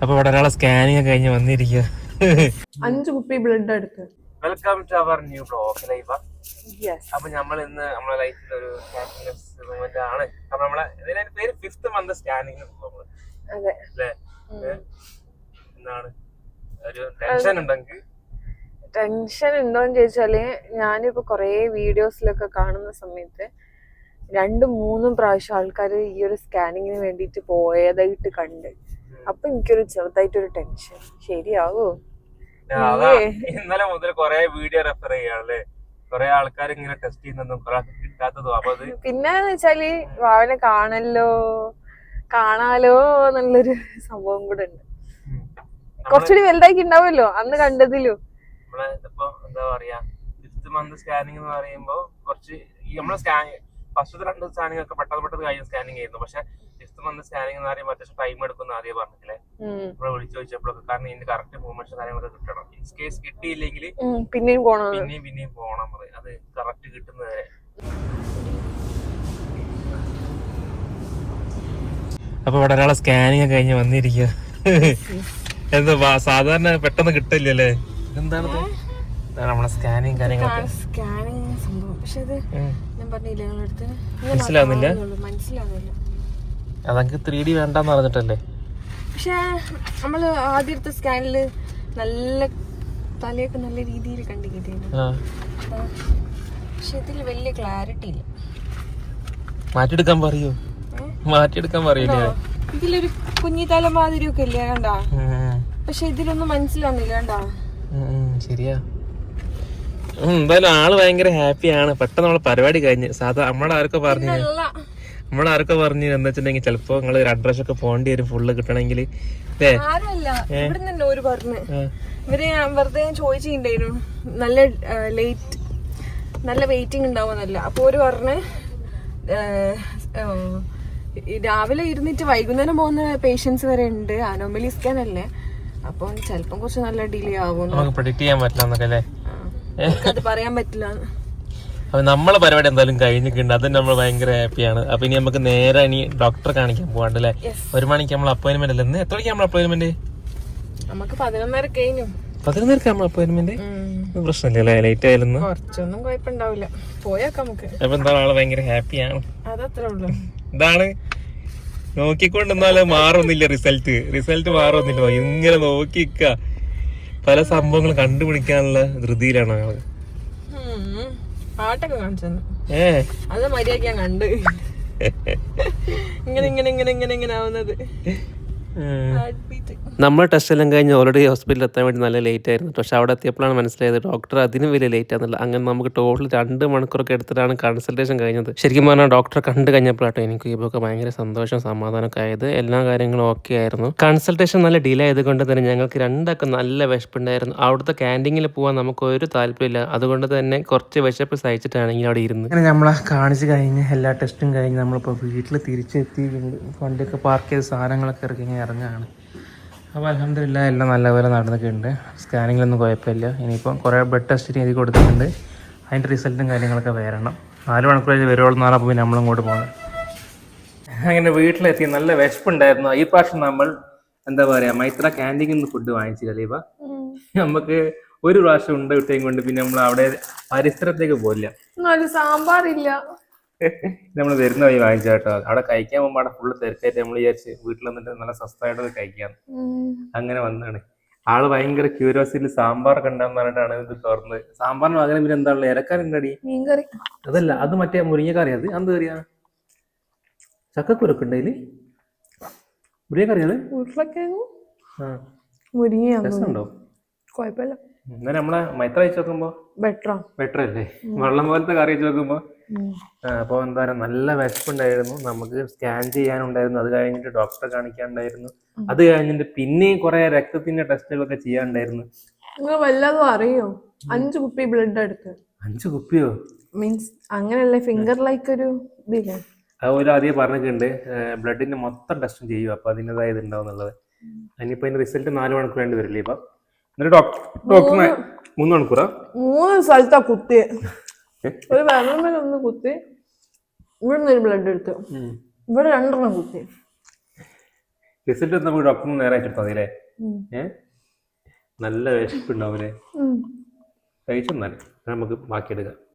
അപ്പൊ ഇവിടെ ഒരാളെ സ്കാനിങ് കഴിഞ്ഞ് വന്നിരിക്കുക. 5 കുപ്പി ബ്ലഡ് എടുത്ത്. Welcome to our new blog life. അപ്പൊ നമ്മൾ ഇന്ന് നമ്മളെ ലൈഫിൽ ഒരു ഹാപ്പിനെസ് മൊമെന്റ് ആണ്. അപ്പൊ നമ്മളെ ഇതിന്റെ പേര് 5th മന്ത് സ്കാനിങ്. അല്ലേ? എന്താണ് ഒരു ടെൻഷൻ ഉണ്ടെങ്കിൽ ടെൻഷൻ ഉണ്ടോന്ന് ചോദിച്ചാല്, ഞാനിപ്പോ കൊറേ വീഡിയോസിലൊക്കെ കാണുന്ന സമയത്ത് 2-3 പ്രാവശ്യം ആൾക്കാര് ഈ ഒരു സ്കാനിങ്ങിന് വേണ്ടിട്ട് പോയതായിട്ട് കണ്ട്. അപ്പൊ എനിക്കൊരു ചെറുതായിട്ടൊരു ടെൻഷൻ. ശരിയാവോ? ഇന്നലെ മുതൽ കൊറേ വീഡിയോ റെഫർ ചെയ്യാണല്ലേ, കൊറേ ആൾക്കാർ ഇങ്ങനെ ടെസ്റ്റ് ചെയ്യുന്നതും കൊറേ കിട്ടാത്തതും. അപ്പൊ അത് പിന്നെന്ന് വെച്ചാല് അവനെ കാണാലോ എന്നുള്ളൊരു സംഭവം കൂടെ ഉണ്ട്. കുറച്ചുകൂടി വലുതാക്കി ഉണ്ടാവുമല്ലോ അന്ന് കണ്ടതിലും. നമ്മളെ ഇപ്പൊ എന്താ പറയാ, 5th മന്ത് സ്കാനിങ് എന്ന് പറയുമ്പോ കുറച്ച് നമ്മള് ഫസ്റ്റത്തെ 2 സ്കാനിങ് ഒക്കെ പെട്ടെന്ന് കഴിഞ്ഞ സ്കാനിങ് ആയിരുന്നു. പക്ഷെ 5th മന്ത് സ്കാനിങ് എന്ന് പറയുമ്പോൾ അത്യാവശ്യം ടൈം എടുക്കുന്ന ആദ്യം പറഞ്ഞില്ലേ, നമ്മളെ വിളിച്ചു ചോദിച്ചപ്പോഴൊക്കെ. കാരണം ഇതിന്റെ കറക്റ്റ് മൂവ്മെന്റ്സ് കാര്യങ്ങളൊക്കെ കിട്ടണം. ഇൻ കേസ് കിട്ടിയില്ലെങ്കിൽ പിന്നെയും പോകണം. അത് കറക്റ്റ് കിട്ടുന്നവരെ. അപ്പൊ ഇവിടെ ഒരാളെ സ്കാനിങ് കഴിഞ്ഞ് വന്നിരിക്കുക. എന്താ സാധാരണ പെട്ടെന്ന് കിട്ടില്ലല്ലേ? എന്താണ് നമ്മളെ സ്കാനിങ് കാര്യങ്ങളൊക്കെ സംഭവം. പക്ഷെ അത് ഞാൻ പറഞ്ഞില്ല, മനസ്സിലാവുന്നില്ല. മനസ്സിലാവുന്നില്ല. അതൊക്കെ 3D വേണ്ടെന്ന് പറഞ്ഞിട്ടല്ലേ. പക്ഷെ നമ്മള് ആദ്യത്തെ സ്കാനില് നല്ല തലയൊക്കെ നല്ല രീതിയിൽ കണ്ടിരിക്കുന്നു. പക്ഷെ ഇതിൽ വലിയ ക്ലാരിറ്റി ഇല്ല. മാറ്റിയെടുക്കാൻ പറയൂലേ? ഇതിലൊരു കുഞ്ഞി തല മാതിരി ഒക്കെ ഇല്ലേ കണ്ടാ? പക്ഷെ ഇതിലൊന്നും മനസ്സിലാവുന്നില്ല കണ്ടാ? ശരിയാ. എന്തായാലും ആള് ഭയങ്കര ഹാപ്പിയാണ്. പെട്ടെന്ന് നമ്മളെ പരിപാടി കഴിഞ്ഞ്. സാധാ നമ്മളാരൊക്കെ പറഞ്ഞു എന്താ വെച്ചിട്ടുണ്ടെങ്കിൽ ചിലപ്പോ നിങ്ങള് ഒരു അഡ്രസ് ഒക്കെ പോകേണ്ടി വരും ഫുള്ള് കിട്ടണമെങ്കിൽ. ഇവര് വെറുതെ ചോദിച്ചിട്ടുണ്ടായിരുന്നു നല്ല വെയിറ്റിംഗ് ഉണ്ടാവുന്നല്ല. അപ്പൊ ഒരു പറഞ്ഞ് രാവിലെ ഇരുന്നിട്ട് വൈകുന്നേരം പോകുന്ന പേഷ്യൻസ് വരെ ഉണ്ട്. അനോമലി സ്കാൻ അല്ലേ, അപ്പൊ ചിലപ്പം കുറച്ച് നല്ല ഡിലേ ആവും. പ്രെഡിക്റ്റ് ചെയ്യാൻ പറ്റില്ല, അത് പറയാൻ പറ്റില്ല. അപ്പൊ നമ്മളെ പരിപാടി എന്തായാലും കഴിഞ്ഞിട്ടുണ്ട്. അത് നമ്മൾ ഭയങ്കര ഹാപ്പിയാണ്. അപ്പൊ ഇനി നമുക്ക് നേരെ ഡോക്ടറെ കാണിക്കാൻ പോകാണ്ടല്ലേ. 1 മണിക്ക് നമ്മൾ അപ്പോയിന്റ്മെന്റ് അല്ലേ? എത്ര മണിക്ക് നമ്മൾ അപ്പോയിന്റ്മെന്റ്? നമുക്ക് 11:30 കഴിഞ്ഞു. 11:30 നമ്മൾ അപ്പോയിന്റ്മെന്റ്. പ്രശ്നമില്ലല്ലേ, ലേറ്റ് ആയാലും കുറച്ചൊന്നും കുഴപ്പമുണ്ടാവില്ല. പോയേക്കാം നമുക്ക്. അപ്പൊ എന്താ ആള് ഭയങ്കര ഹാപ്പിയാണ്. അതത്രേ ഉള്ളൂ. ഇതാണ് നോക്കിക്കൊണ്ടെന്നാലും മാറുന്നില്ല റിസൾട്ട് മാറുന്നില്ല. ഇങ്ങനെ നോക്കിക്ക പല സംഭവങ്ങളും കണ്ടുപിടിക്കാനുള്ള ധൃതിയിലാണ് ആള്. പാട്ടൊക്കെ കാണിച്ചു അത് മര്യാദ ഞാൻ കണ്ട് ഇങ്ങനെ ആവുന്നത്. നമ്മൾ ടെസ്റ്റ് എല്ലാം കഴിഞ്ഞ് ഓൾറെഡി ഹോസ്പിറ്റലിൽ എത്താൻ വേണ്ടി നല്ല ലേറ്റ് ആയിരുന്നു. പക്ഷെ അവിടെ എത്തിയപ്പോഴാണ് മനസ്സിലായത് ഡോക്ടർ അതിനും വലിയ ലേറ്റ് ആണെന്നില്ല. അങ്ങനെ നമുക്ക് ടോട്ടൽ 2 മണിക്കൂറൊക്കെ എടുത്തിട്ടാണ് കൺസൾട്ടേഷൻ കഴിഞ്ഞത്. ശരിക്കും പറഞ്ഞാൽ ഡോക്ടറെ കണ്ടു കഴിഞ്ഞപ്പോഴാട്ടോ എനിക്ക് ഇതൊക്കെ ഭയങ്കര സന്തോഷം സമാധാനമൊക്കെ ആയത്. എല്ലാ കാര്യങ്ങളും ഓക്കെ ആയിരുന്നു. കൺസൾട്ടേഷൻ നല്ല ഡിലേ ആയതുകൊണ്ട് തന്നെ ഞങ്ങൾക്ക് രണ്ടൊക്കെ നല്ല വിശപ്പുണ്ടായിരുന്നു. അവിടുത്തെ ക്യാൻറ്റീനിൽ പോകാൻ നമുക്ക് ഒരു താല്പര്യമില്ല. അതുകൊണ്ട് തന്നെ കുറച്ച് വിശപ്പ് സഹിച്ചിട്ടാണെങ്കിൽ അവിടെ ഇരുന്ന് അങ്ങനെ നമ്മളെ കാണിച്ച് കഴിഞ്ഞ് എല്ലാ ടെസ്റ്റും കഴിഞ്ഞ് നമ്മളിപ്പോൾ വീട്ടിൽ തിരിച്ചെത്തി. വണ്ടിയൊക്കെ പാർക്ക് ചെയ്ത സാധനങ്ങളൊക്കെ ഇറങ്ങുകയാണ്. അപ്പോൾ അൽഹംദുലില്ലാഹ് എല്ലാം നല്ലപോലെ നടന്നിട്ടുണ്ട്. സ്കാനിങ്ങിലൊന്നും കുഴപ്പമില്ല. ഇനിയിപ്പം കുറേ ബ്ലഡ് ടെസ്റ്റ് എഴുതി കൊടുത്തിട്ടുണ്ട്. അതിൻ്റെ റിസൾട്ടും കാര്യങ്ങളൊക്കെ വരണം. 4 മണിക്കൂർ വരുവോളം നാളപ്പോൾ പിന്നെ നമ്മളിങ്ങോട്ട് പോകുന്നത്. അങ്ങനെ വീട്ടിലെത്തി നല്ല വിശപ്പുണ്ടായിരുന്നു. ഈ പ്രാവശ്യം നമ്മൾ എന്താ പറയുക, മൈത്ര ക്യാൻറ്റീനിൽ നിന്ന് ഫുഡ് വാങ്ങിച്ചില്ല. ഇപ്പം നമുക്ക് ഒരു പ്രാവശ്യം ഉണ്ട് വിട്ടേയും കൊണ്ട് പിന്നെ നമ്മൾ അവിടെ പരിസരത്തേക്ക് പോയില്ല. സാമ്പാറില്ല. നമ്മൾ വരുന്ന വഴി വാങ്ങിച്ച കേട്ടോ. അവിടെ കഴിക്കാൻ പോകുമ്പോൾ അവിടെ ഫുള്ള് തിരക്കായിട്ട് നമ്മൾ വിചാരിച്ച് വീട്ടിൽ വന്നിട്ട് നല്ല സ്വസ്ഥമായിട്ട് കഴിക്കാന്ന്. അങ്ങനെ വന്നാണ്. ആള് ഭയങ്കര ക്യൂരിയോസിറ്റിയിൽ സാമ്പാർ കണ്ടെന്ന് പറഞ്ഞിട്ടാണ് ഇത് തുറന്നത്. സാമ്പാറിന് പകരം പിന്നെ എന്താ ഉള്ളത്? ഇരക്കറി, മീൻകറി. അതല്ല, അത് മറ്റേ മുരിങ്ങക്കറി. അത് എന്ത് കറിയാ? ചക്കക്കുരൊക്കെ ഉണ്ടതില്. മുരിങ്ങക്കറിയാണ്. രസമുണ്ടോ? കുഴപ്പമില്ല. എന്നാലും നമ്മളെ മൈത്ര വെച്ച് നോക്കുമ്പോ ബെറ്റർ അല്ലേ? വെള്ളം പോലത്തെ കറി വെച്ച് നോക്കുമ്പോ. അപ്പോൾ എന്താ പറയുക, നല്ല വിശപ്പുണ്ടായിരുന്നു. നമുക്ക് സ്കാൻ ചെയ്യാനുണ്ടായിരുന്നു. അത് കഴിഞ്ഞിട്ട് ഡോക്ടറെ കാണിക്കാനുണ്ടായിരുന്നു. അത് കഴിഞ്ഞിട്ട് പിന്നെയും കുറെ രക്തത്തിന്റെ ടെസ്റ്റുകളൊക്കെ ചെയ്യാനുണ്ടായിരുന്നു. വല്ലതും അറിയോ? 5 കുപ്പി ബ്ലഡ് എടുത്ത്. 5 കുപ്പിയോ? മീൻസ് അങ്ങനെയല്ലേ, ഫിംഗർ ലൈക്ക് ഒരു ഇതില്ലേ? അത് ആദ്യം പറഞ്ഞിട്ടുണ്ട് ബ്ലഡിന്റെ മൊത്തം ടെസ്റ്റും ചെയ്യും. അപ്പൊ അതിൻ്റെതായ ഇത് ഉണ്ടാവും എന്നുള്ളത്. അതിനിപ്പോ അതിന്റെ റിസൾട്ട് 4 മണിക്കൂർ വേണ്ടി വരില്ലേ? ഇപ്പൊ എന്നിട്ട് ഡോക്ടറിനെ 3 മണിക്കൂറാ? 3 സ്ഥലത്താ കുത്തി. ഒരു വെള്ളം ഒന്ന് കുത്തി, ഇവിടെ നിന്ന് ബ്ലഡ് എടുത്തു, ഇവിടെ 2 കുത്തി. റിസൾട്ട് നമുക്ക് ഡോക്ടറിന് നേരെ അയച്ചെടുത്താൽ മതി അല്ലേ? നല്ല വിശപ്പുണ്ടാവും അല്ലേ? കഴിച്ചെന്നാല് നമുക്ക് ബാക്കിയെടുക്കാം.